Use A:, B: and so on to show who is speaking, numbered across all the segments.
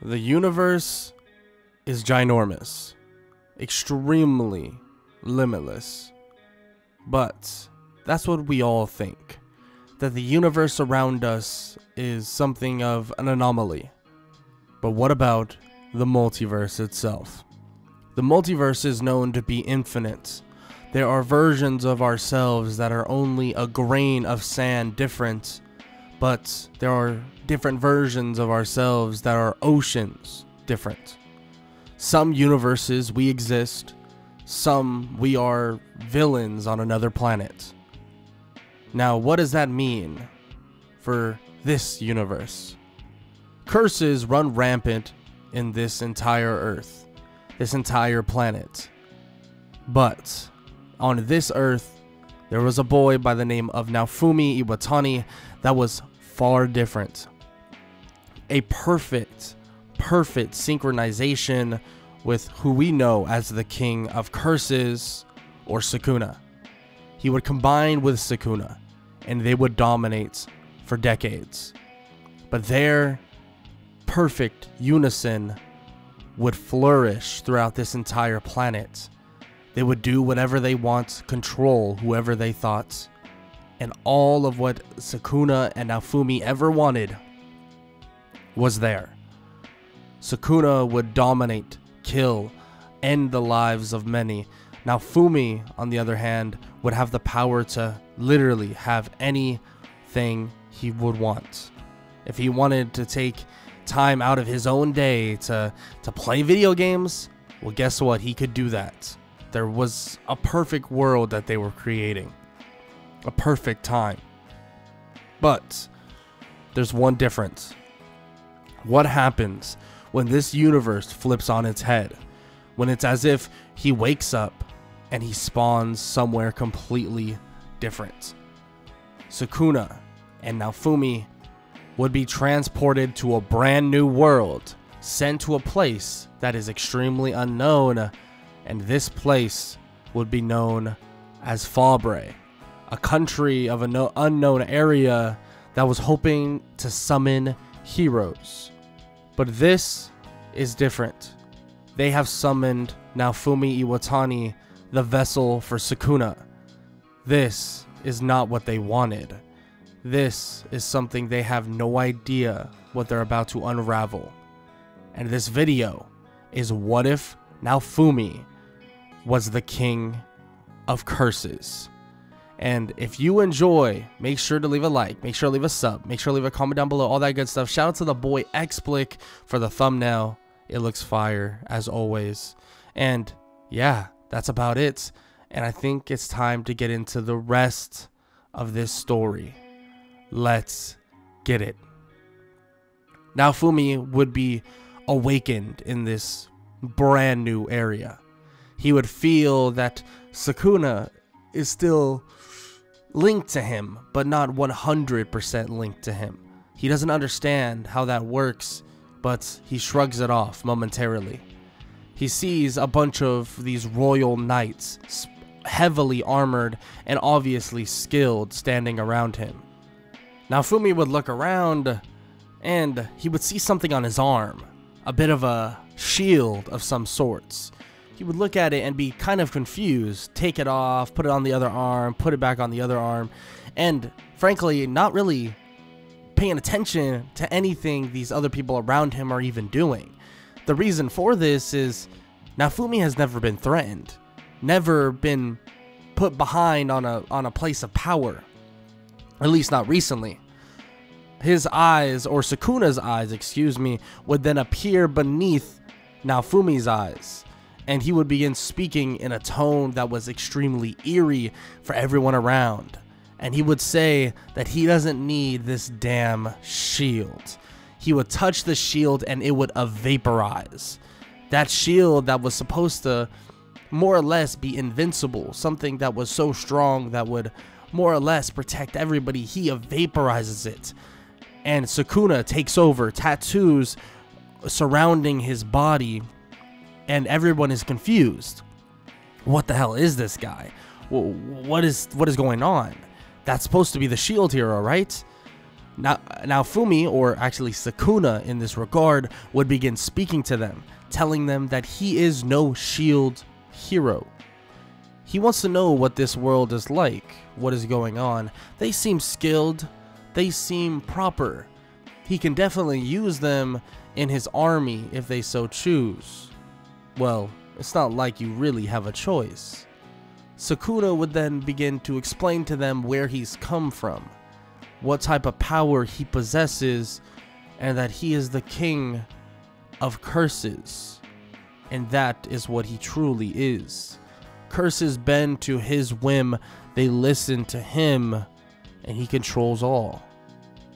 A: The universe is ginormous, extremely limitless, but that's what we all think, that the universe around us is something of an anomaly. But what about the multiverse itself? The multiverse is known to be infinite. There are versions of ourselves that are only a grain of sand different, but there are different versions of ourselves that are oceans different. Some universes we exist, some we are villains on another planet. Now, what does that mean for this universe? Curses run rampant in this entire Earth, this entire planet. But on this Earth, there was a boy by the name of Naofumi Iwatani that was far different. A perfect synchronization with who we know as the king of curses, or Sukuna. He would combine with Sukuna, and they would dominate for decades. But their perfect unison would flourish throughout this entire planet. They would do whatever they want, control whoever they thought, and all of what Sukuna and Naofumi ever wanted was there. Sukuna would dominate, kill, end the lives of many. Naofumi, on the other hand, would have the power to literally have anything he would want. If he wanted to take time out of his own day to play video games, well, guess what? He could do that. There was a perfect world that they were creating. A perfect time. But there's one difference. What happens when this universe flips on its head? When it's as if he wakes up and he spawns somewhere completely different. Sukuna and Naofumi would be transported to a brand new world, sent to a place that is extremely unknown, and this place would be known as Fabre, a country of an unknown area that was hoping to summon heroes. But this is different. They have summoned Naofumi Iwatani, the vessel for Sukuna. This is not what they wanted. This is something they have no idea what they're about to unravel. And this video is what if Naofumi was the king of curses. And if you enjoy, make sure to leave a like, make sure to leave a sub, make sure to leave a comment down below, all that good stuff. Shout out to the boy XBlick for the thumbnail. It looks fire as always. And yeah, that's about it. And I think it's time to get into the rest of this story. Let's get it. Naofumi would be awakened in this brand new area. He would feel that Sukuna is still linked to him, but not 100% linked to him. He doesn't understand how that works, but he shrugs it off momentarily. He sees a bunch of these royal knights, heavily armored and obviously skilled, standing around him. Naofumi would look around and he would see something on his arm, a bit of a shield of some sorts. He would look at it and be kind of confused, take it off, put it on the other arm, put it back on the other arm, and frankly, not really paying attention to anything these other people around him are even doing. The reason for this is Naofumi has never been threatened, never been put behind on a place of power, at least not recently. His eyes, or Sukuna's eyes, excuse me, would then appear beneath Naofumi's eyes, and he would begin speaking in a tone that was extremely eerie for everyone around. And he would say that he doesn't need this damn shield. He would touch the shield and it would vaporize. That shield that was supposed to more or less be invincible, something that was so strong that would more or less protect everybody, he vaporizes it. And Sukuna takes over, tattoos surrounding his body, and everyone is confused. What the hell is this guy? What is going on? That's supposed to be the shield hero, right? Now, Naofumi, or actually Sukuna in this regard, would begin speaking to them, telling them that he is no shield hero. He wants to know what this world is like, what is going on. They seem skilled, they seem proper. He can definitely use them in his army if they so choose. Well, it's not like you really have a choice. Sukuna would then begin to explain to them where he's come from, what type of power he possesses, and that he is the king of curses. And that is what he truly is. Curses bend to his whim, they listen to him, and he controls all.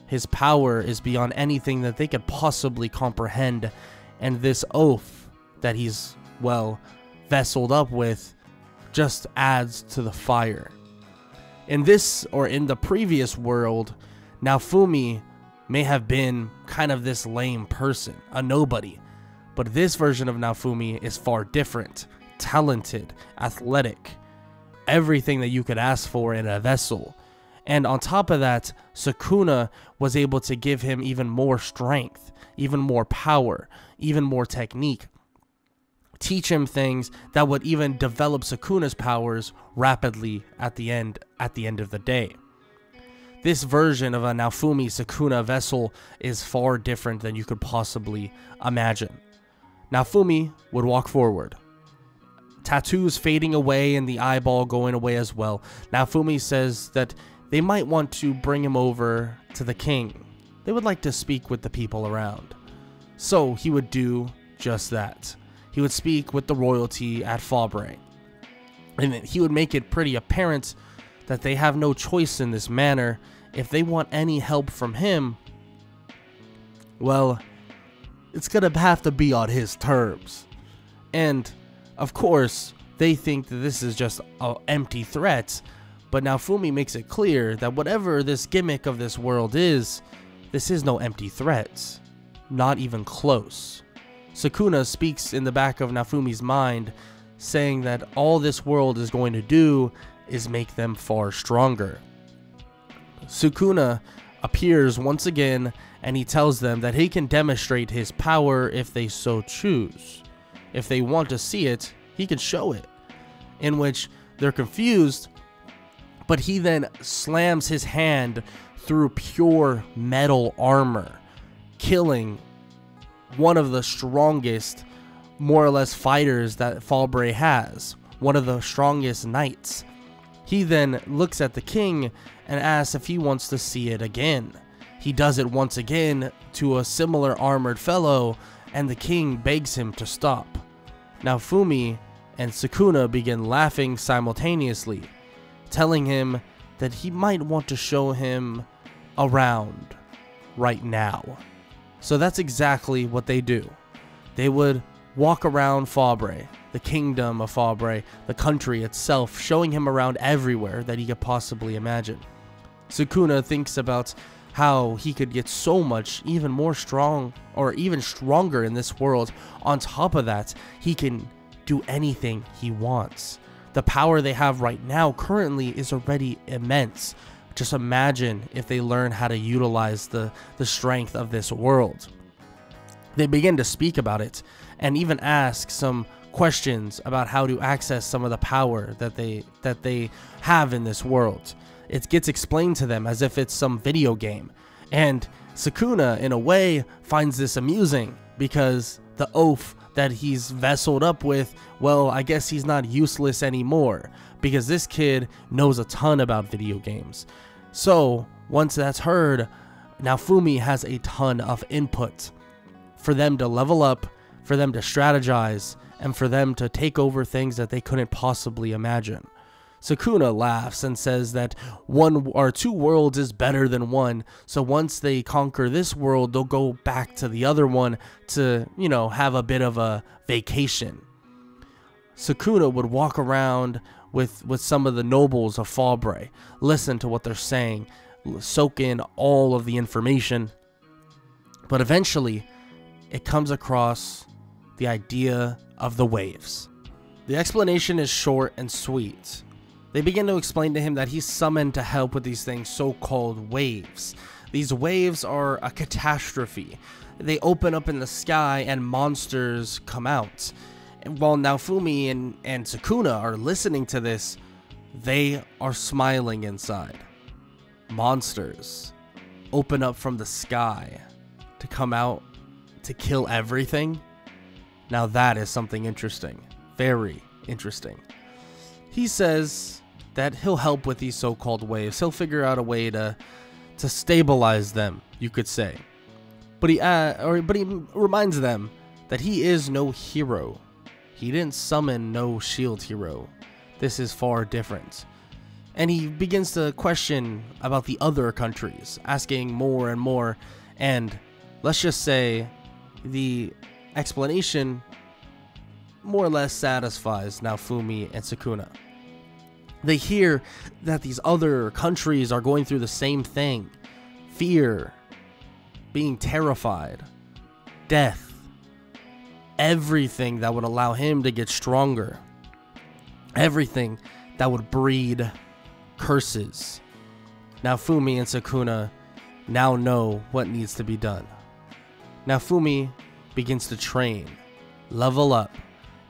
A: His power is beyond anything that they could possibly comprehend, and this oath that he's, well, vesseled up with just adds to the fire. In this, or in the previous world, Naofumi may have been kind of this lame person, a nobody. But this version of Naofumi is far different, talented, athletic, everything that you could ask for in a vessel. And on top of that, Sukuna was able to give him even more strength, even more power, even more technique. Teach him things that would even develop Sukuna's powers rapidly at the end of the day. This version of a Naofumi Sukuna vessel is far different than you could possibly imagine. Naofumi would walk forward, tattoos fading away and the eyeball going away as well. Naofumi says that they might want to bring him over to the king. They would like to speak with the people around. So he would do just that. He would speak with the royalty at Fabre, and he would make it pretty apparent that they have no choice in this manner. If they want any help from him, well, it's gonna have to be on his terms. And of course, they think that this is just an empty threat, but Naofumi makes it clear that whatever this gimmick of this world is, this is no empty threat, not even close. Sukuna speaks in the back of Naofumi's mind, saying that all this world is going to do is make them far stronger. Sukuna appears once again, and he tells them that he can demonstrate his power if they so choose. If they want to see it, he can show it. In which they're confused, but he then slams his hand through pure metal armor, killing one of the strongest, more or less, fighters that Fabre has, one of the strongest knights. He then looks at the king and asks if he wants to see it again. He does it once again to a similar armored fellow, and the king begs him to stop. Naofumi and Sukuna begin laughing simultaneously, telling him that he might want to show him around right now. So that's exactly what they do. They would walk around Fabre, the kingdom of Fabre, the country itself, showing him around everywhere that he could possibly imagine. Sukuna thinks about how he could get so much even more strong, or even stronger in this world. On top of that, he can do anything he wants. The power they have right now currently is already immense. Just imagine if they learn how to utilize the strength of this world. They begin to speak about it and even ask some questions about how to access some of the power that they have in this world. It gets explained to them as if it's some video game. And Sukuna, in a way, finds this amusing because the oath that he's vesseled up with, well, I guess he's not useless anymore because this kid knows a ton about video games. So once that's heard, Naofumi has a ton of input for them to level up, for them to strategize, and for them to take over things that they couldn't possibly imagine. Sukuna laughs and says that one or two worlds is better than one, so once they conquer this world, they'll go back to the other one to, you know, have a bit of a vacation. Sukuna would walk around with some of the nobles of Fabre, listen to what they're saying, soak in all of the information, but eventually it comes across the idea of the waves. The explanation is short and sweet. They begin to explain to him that he's summoned to help with these things, so-called waves. These waves are a catastrophe. They open up in the sky and monsters come out. And while Naofumi and Sukuna are listening to this, they are smiling inside. Monsters open up from the sky to come out to kill everything. Now that is something interesting. Very interesting. He says that he'll help with these so-called waves. He'll figure out a way to stabilize them, you could say. But he reminds them that he is no hero. He didn't summon no shield hero. This is far different. And he begins to question about the other countries, asking more and more. And let's just say the explanation more or less satisfies Naofumi and Sukuna. They hear that these other countries are going through the same thing. Fear, being terrified, death, everything that would allow him to get stronger. Everything that would breed curses. Naofumi and Sukuna now know what needs to be done. Naofumi begins to train, level up,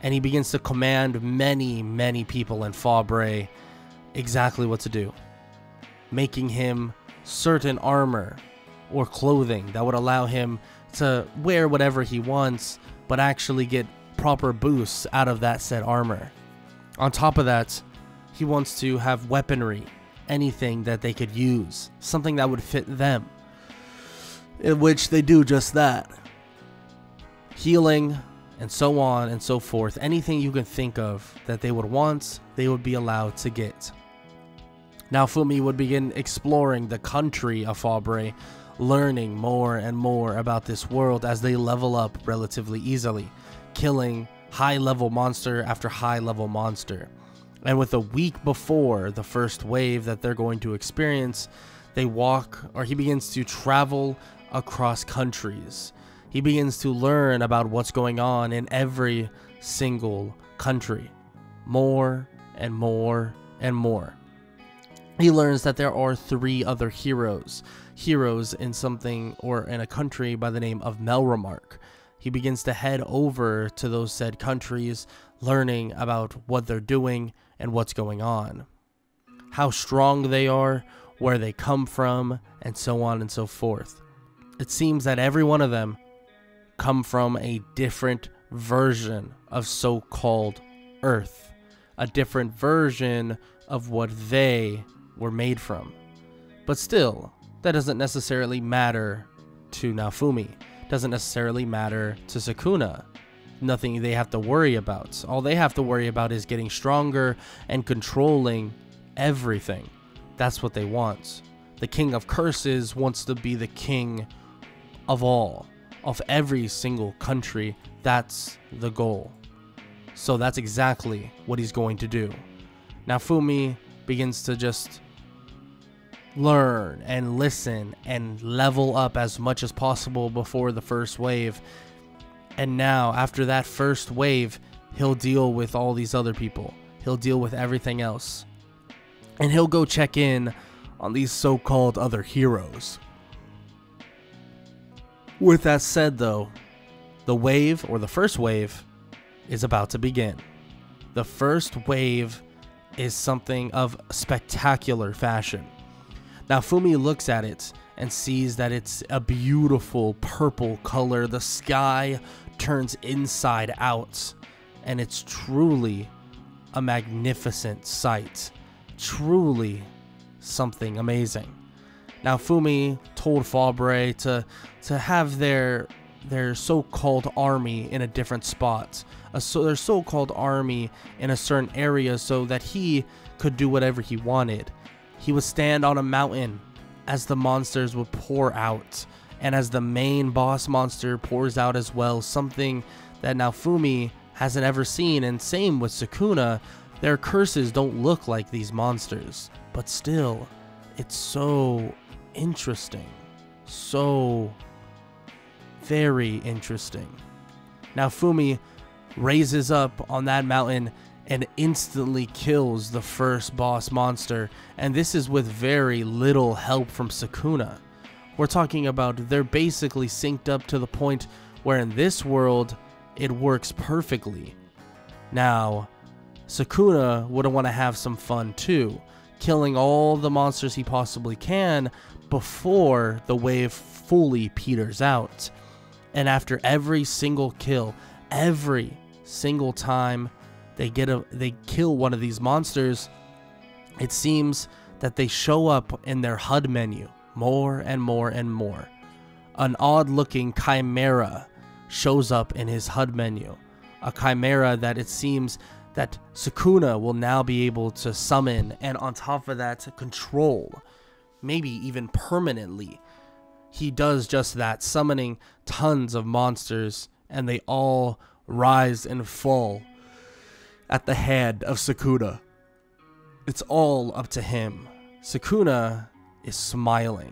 A: and he begins to command many people in Fabre exactly what to do, making him certain armor or clothing that would allow him to wear whatever he wants, but actually get proper boosts out of that said armor. On top of that, he wants to have weaponry, anything that they could use, something that would fit them, in which they do just that. Healing, and so on and so forth. Anything you can think of that they would want, they would be allowed to get. Naofumi would begin exploring the country of Fabre, learning more and more about this world as they level up relatively easily, killing high-level monster after high-level monster. And with a week before the first wave that they're going to experience, he begins to travel across countries. He begins to learn about what's going on in every single country. More and more and more. He learns that there are 3 other heroes. Heroes in something or in a country by the name of Melremark. He begins to head over to those said countries, learning about what they're doing and what's going on. How strong they are, where they come from, and so on and so forth. It seems that every one of them come from a different version of so-called Earth, a different version of what they were made from. But still, that doesn't necessarily matter to Naofumi, doesn't necessarily matter to Sukuna. Nothing they have to worry about. All they have to worry about is getting stronger and controlling everything. That's what they want. The King of Curses wants to be the king of all, of every single country. That's the goal. So that's exactly what he's going to do. Naofumi begins to just learn and listen and level up as much as possible before the first wave. And now, after that first wave, he'll deal with all these other people. He'll deal with everything else. And he'll go check in on these so-called other heroes. With that said though, the wave, or the first wave, is about to begin. The first wave is something of spectacular fashion. Naofumi looks at it and sees that it's a beautiful purple color. The sky turns inside out, and it's truly a magnificent sight. Truly something amazing. Naofumi told Fabre to have their so-called army in a different spot. Their so-called army in a certain area so that he could do whatever he wanted. He would stand on a mountain as the monsters would pour out, and as the main boss monster pours out as well, something that Naofumi hasn't ever seen. And same with Sukuna, their curses don't look like these monsters, but still, it's so interesting, so very interesting. Naofumi raises up on that mountain and instantly kills the first boss monster, and this is with very little help from Sukuna. We're talking about they're basically synced up to the point where in this world, it works perfectly. Now, Sukuna would want to have some fun too, killing all the monsters he possibly can before the wave fully peters out. And after every single kill, every single time they kill one of these monsters, it seems that they show up in their HUD menu more and more and more. An odd-looking chimera shows up in his HUD menu, a chimera that it seems that Sukuna will now be able to summon, and on top of that, control, maybe even permanently. He does just that, summoning tons of monsters, and they all rise and fall at the hand of Sukuna. It's all up to him. Sukuna is smiling.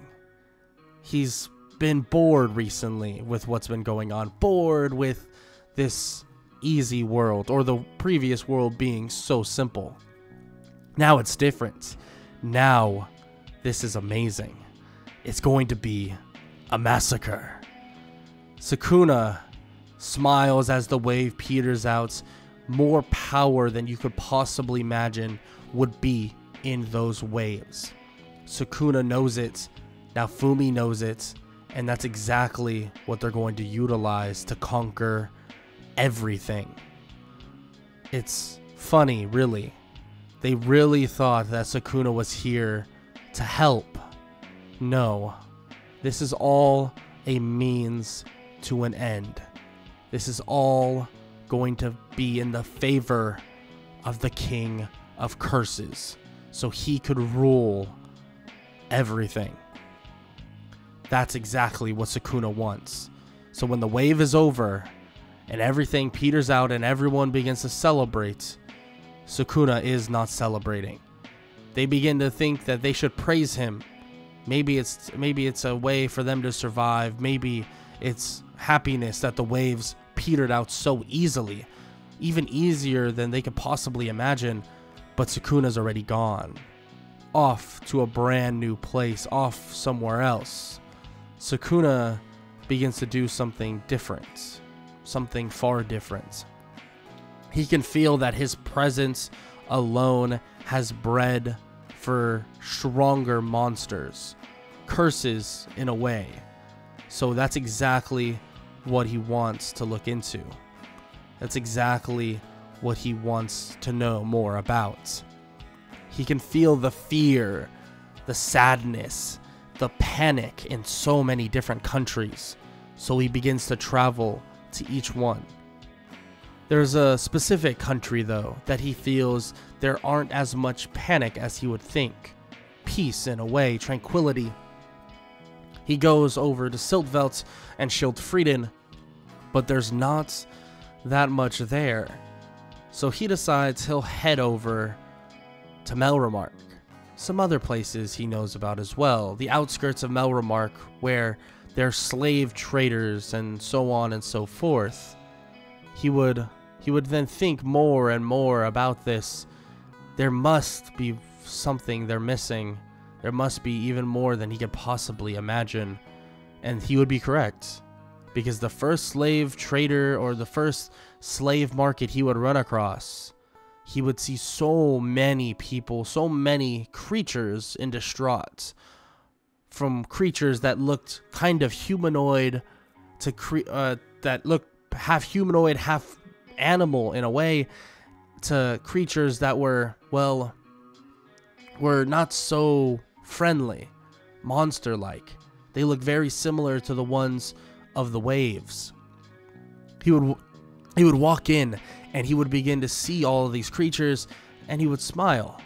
A: He's been bored recently with what's been going on, bored with this easy world, or the previous world being so simple. Now it's different. Now this is amazing. It's going to be a massacre. Sukuna smiles as the wave peters out. More power than you could possibly imagine would be in those waves. Sukuna knows it, Naofumi knows it, and that's exactly what they're going to utilize to conquer everything. It's funny, really. They really thought that Sukuna was here to help. No, this is all a means to an end. This is all going to be in the favor of the King of Curses, so he could rule everything. That's exactly what Sukuna wants. So when the wave is over and everything peters out and everyone begins to celebrate, Sukuna is not celebrating. They begin to think that they should praise him. Maybe it's a way for them to survive. Maybe it's happiness that the waves petered out so easily, even easier than they could possibly imagine. But Sukuna's already gone, off to a brand new place, off somewhere else. Sukuna begins to do something different, something far different. He can feel that his presence alone has bred for stronger monsters, curses in a way. So that's exactly what he wants to look into. That's exactly what he wants to know more about. He can feel the fear, the sadness, the panic in so many different countries. So he begins to travel to each one. There's a specific country, though, that he feels there aren't as much panic as he would think. Peace, in a way, tranquility. He goes over to Siltvelt and Schildfrieden, but there's not that much there. So he decides he'll head over to Melremark. Some other places he knows about as well. The outskirts of Melremark, where they're slave traders and so on and so forth. He would then think more and more about this. There must be something they're missing. There must be even more than he could possibly imagine. And he would be correct. Because the first slave trader or the first slave market he would run across, he would see so many people, so many creatures in distraught. From creatures that looked kind of humanoid to that looked half humanoid, half animal in a way, to creatures that were, well, were not so friendly, monster-like. They look very similar to the ones of the waves. He would walk in and he would begin to see all of these creatures and he would smile.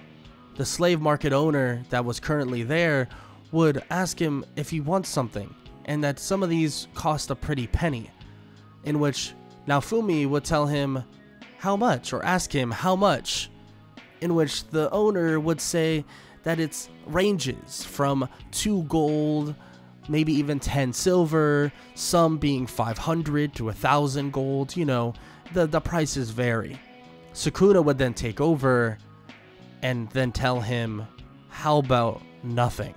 A: The slave market owner that was currently there would ask him if he wants something, and that some of these cost a pretty penny, in which Naofumi would tell him how much, or ask him how much, in which the owner would say that it ranges from 2 gold, maybe even 10 silver, some being 500 to 1,000 gold, you know, the prices vary. Sukuna would then take over and then tell him, how about nothing?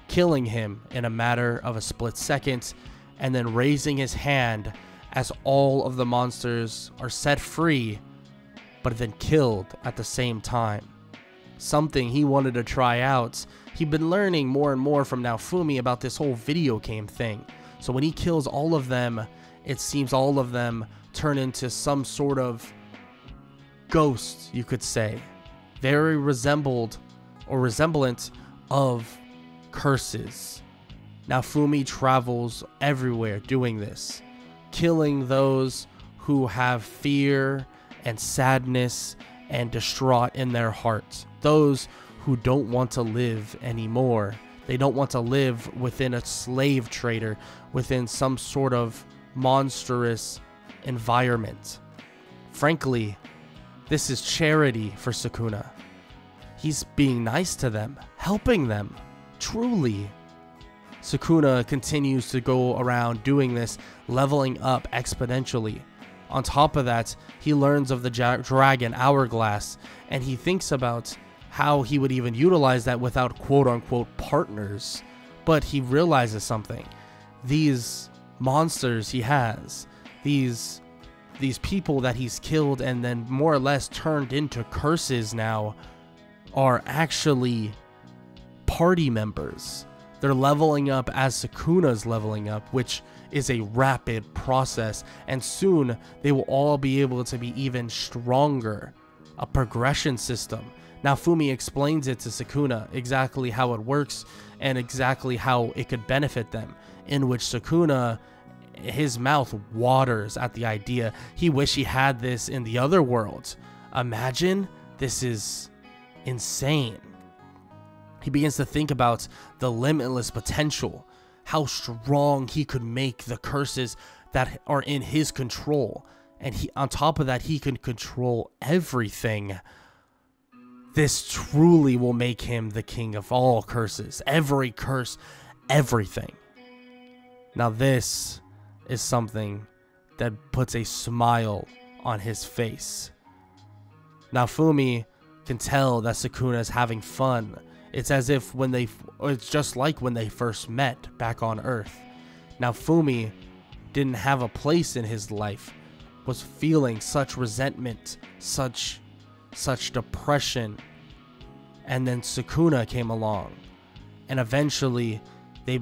A: killing him in a matter of a split second, and then raising his hand as all of the monsters are set free, but then killed at the same time. Something he wanted to try out. He'd been learning more and more from Naofumi about this whole video game thing. So when he kills all of them, it seems all of them turn into some sort of ghost, you could say. Very resemblant of curses. Naofumi travels everywhere doing this, killing those who have fear and sadness and distraught in their hearts. Those who don't want to live anymore. They don't want to live within a slave trader, within some sort of monstrous environment. Frankly, this is charity for Sukuna. He's being nice to them, helping them, truly. Sukuna continues to go around doing this, leveling up exponentially. On top of that, he learns of the dragon hourglass, and he thinks about how he would even utilize that without quote-unquote partners. But he realizes something. These monsters he has, these people that he's killed and then more or less turned into curses now, are actually party members. They're leveling up as Sukuna's leveling up, which is a rapid process, and soon they will all be able to be even stronger. A progression system. Naofumi explains it to Sukuna, exactly how it works and exactly how it could benefit them, in which Sukuna, his mouth waters at the idea. He wished he had this in the other worlds. Imagine, this is insane. He begins to think about the limitless potential, how strong he could make the curses that are in his control, and on top of that, he can control everything. This truly will make him the king of all curses, every curse, everything. Now this is something that puts a smile on his face. Naofumi can tell that Sukuna is having fun. It's as if it's just like when they first met back on Earth. Naofumi didn't have a place in his life, was feeling such resentment, such depression, and then Sukuna came along, and eventually they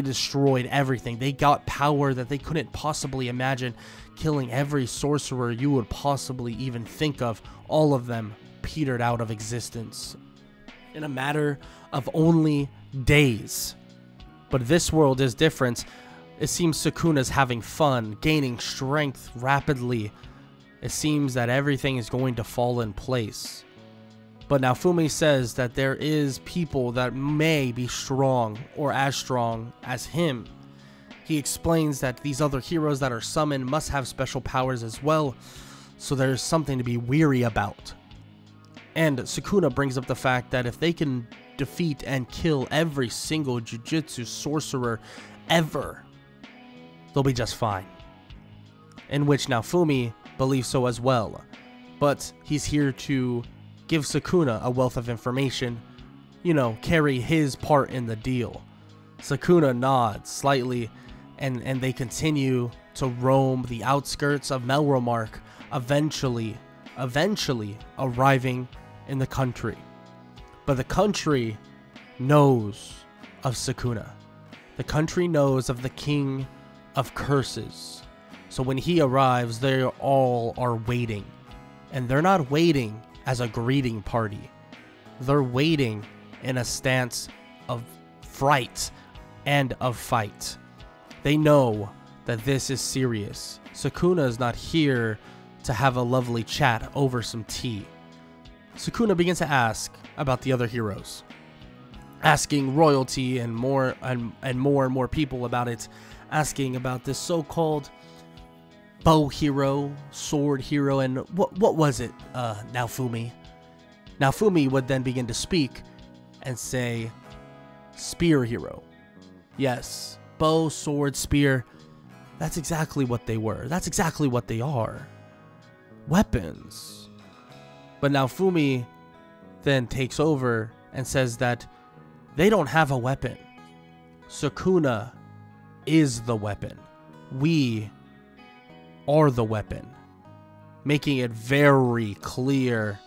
A: destroyed everything. They got power that they couldn't possibly imagine, killing every sorcerer you would possibly even think of. All of them petered out of existence in a matter of only days. But this world is different. It seems Sukuna's having fun, gaining strength rapidly. It seems that everything is going to fall in place. But Naofumi says that there is people that may be strong or as strong as him. He explains that these other heroes that are summoned must have special powers as well, so there's something to be weary about. And Sukuna brings up the fact that if they can defeat and kill every single Jujutsu sorcerer ever, they'll be just fine. In which Naofumi believes so as well. But he's here to give Sukuna a wealth of information, carry his part in the deal. Sukuna nods slightly, and they continue to roam the outskirts of Melromark, eventually arriving in the country. But the country knows of Sukuna. The country knows of the king of curses. So when he arrives, they all are waiting. And they're not waiting as a greeting party. They're waiting in a stance of fright and of fight. They know that this is serious. Sukuna is not here to have a lovely chat over some tea. Sukuna begins to ask about the other heroes, asking royalty and more and more people about it, asking about this so-called bow hero, sword hero, and what was it, Naofumi? Naofumi would then begin to speak and say, spear hero. Yes, bow, sword, spear. That's exactly what they were. That's exactly what they are. Weapons. But Naofumi then takes over and says that They don't have a weapon. Sukuna is the weapon. We are the weapon. Making it very clear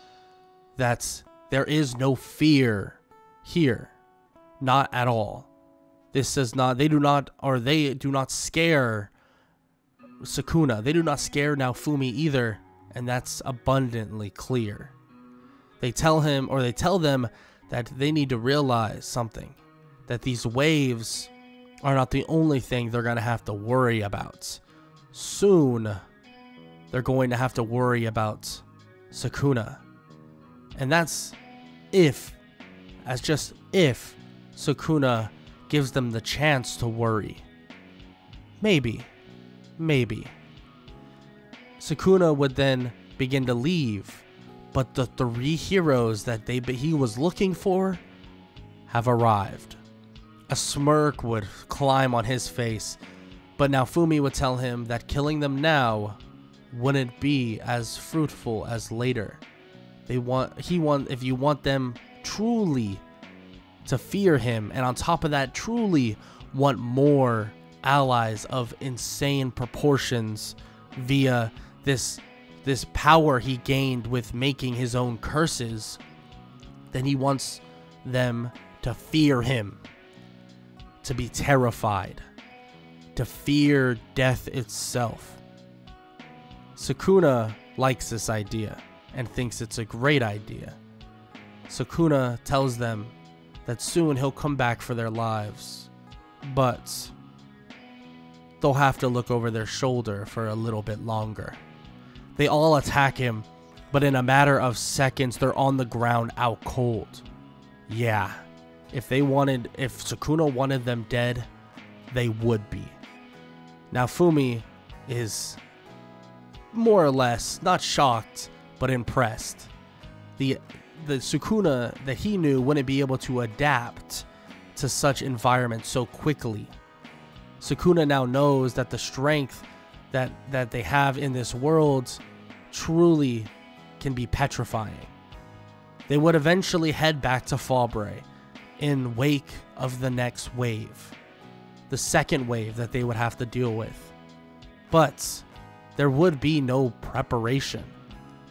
A: that there is no fear here. Not at all. This does not, they do not scare Sukuna. They do not scare Naofumi either, and that's abundantly clear. They tell him, or they tell them, that they need to realize something. That these waves are not the only thing they're going to have to worry about. Soon, they're going to have to worry about Sukuna. And that's if Sukuna gives them the chance to worry. Maybe. Sukuna would then begin to leave, but the 3 heroes that he was looking for have arrived. A smirk would climb on his face, but Naofumi would tell him that killing them now wouldn't be as fruitful as later. If you want them truly to fear him, and on top of that truly want more allies of insane proportions via this power he gained with making his own curses, then he wants them to fear him, to be terrified, to fear death itself. Sukuna likes this idea and thinks it's a great idea. Sukuna tells them that soon he'll come back for their lives, but they'll have to look over their shoulder for a little bit longer. They all attack him, but in a matter of seconds, they're on the ground out cold. Yeah, if Sukuna wanted them dead, they would be. Naofumi is more or less not shocked, but impressed. The Sukuna that he knew wouldn't be able to adapt to such environments so quickly. Sukuna now knows that the strength that they have in this world truly can be petrifying. They would eventually head back to Fallbray in wake of the next wave, the second wave that they would have to deal with. But there would be no preparation.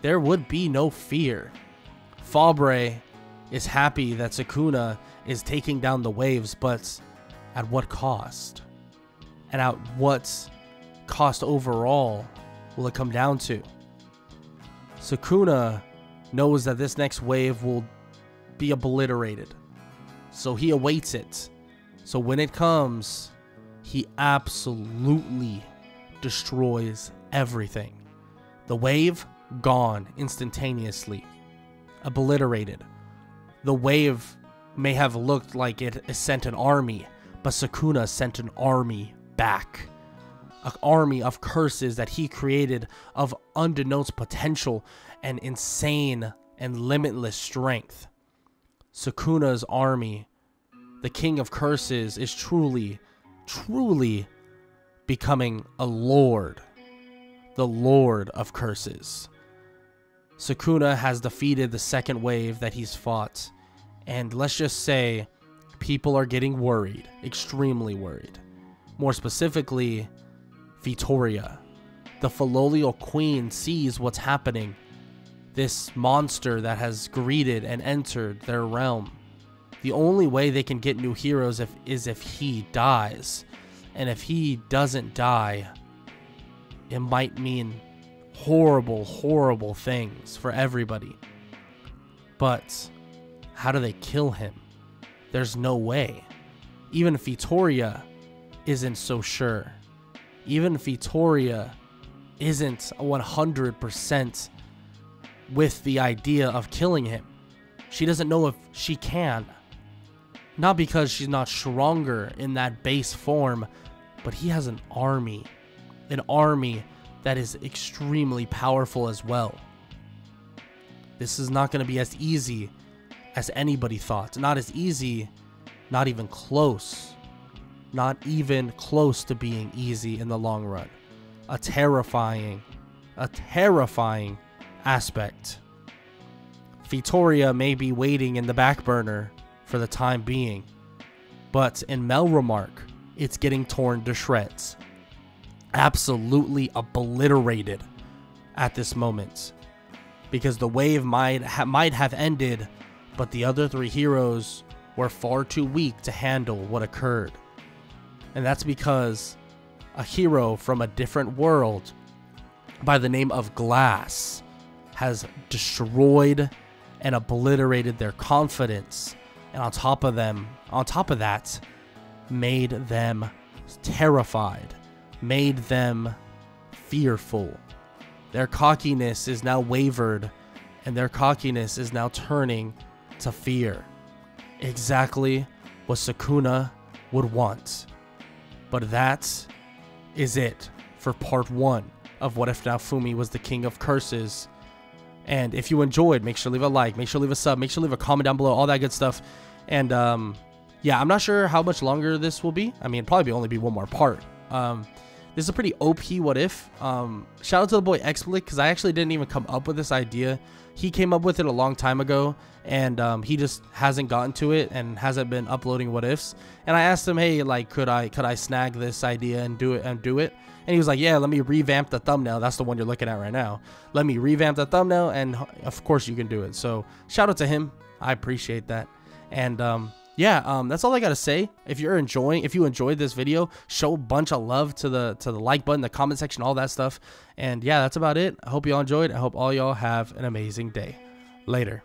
A: There would be no fear. Fallbray is happy that Sukuna is taking down the waves, but at what cost? And at what cost overall will it come down to? Sukuna knows that this next wave will be obliterated, so he awaits it. So when it comes, he absolutely destroys everything. The wave, gone instantaneously. Obliterated. The wave may have looked like it sent an army, but Sukuna sent an army back. An army of curses that he created of unbeknownst potential and insane and limitless strength. Sukuna's army, the king of curses, is truly becoming a lord. The lord of curses. Sukuna has defeated the second wave that he's fought, and let's just say people are getting worried, extremely worried. More specifically, Vittoria, the Fallolial Queen, sees what's happening. This monster that has greeted and entered their realm. The only way they can get new heroes is if he dies, and if he doesn't die, it might mean horrible things for everybody. But how do they kill him? There's no way. Even Vittoria isn't so sure. Even Vittoria isn't 100% with the idea of killing him. She doesn't know if she can. Not because she's not stronger in that base form, but he has an army. An army that is extremely powerful as well. This is not going to be as easy as anybody thought. Not as easy, not even close. Not even close to being easy in the long run. A terrifying aspect. Vittoria may be waiting in the back burner for the time being. But in Mel Remark, it's getting torn to shreds. Absolutely obliterated at this moment. Because the wave might have ended, but the other 3 heroes were far too weak to handle what occurred. And that's because a hero from a different world by the name of Glass has destroyed and obliterated their confidence, and on top of that, made them terrified, made them fearful. Their cockiness is now wavered, and their cockiness is now turning to fear. Exactly what Sukuna would want. But that is it for part 1 of What If Naofumi Was the King of Curses. And if you enjoyed, make sure to leave a like, make sure to leave a sub, make sure to leave a comment down below, all that good stuff. And yeah, I'm not sure how much longer this will be. I mean, probably only be 1 more part. This is a pretty OP what if. Shout out to the boy Xsplit, because I actually didn't even come up with this idea. He came up with it a long time ago, and he just hasn't gotten to it and hasn't been uploading what ifs. And I asked him, hey, like, could I snag this idea and do it? And he was like, yeah, let me revamp the thumbnail. That's the one you're looking at right now. Let me revamp the thumbnail, and of course you can do it. So shout out to him. I appreciate that. And yeah, that's all I gotta say. If you enjoyed this video, show a bunch of love to the like button, the comment section, all that stuff. And yeah, that's about it. I hope y'all enjoyed. I hope all y'all have an amazing day. Later.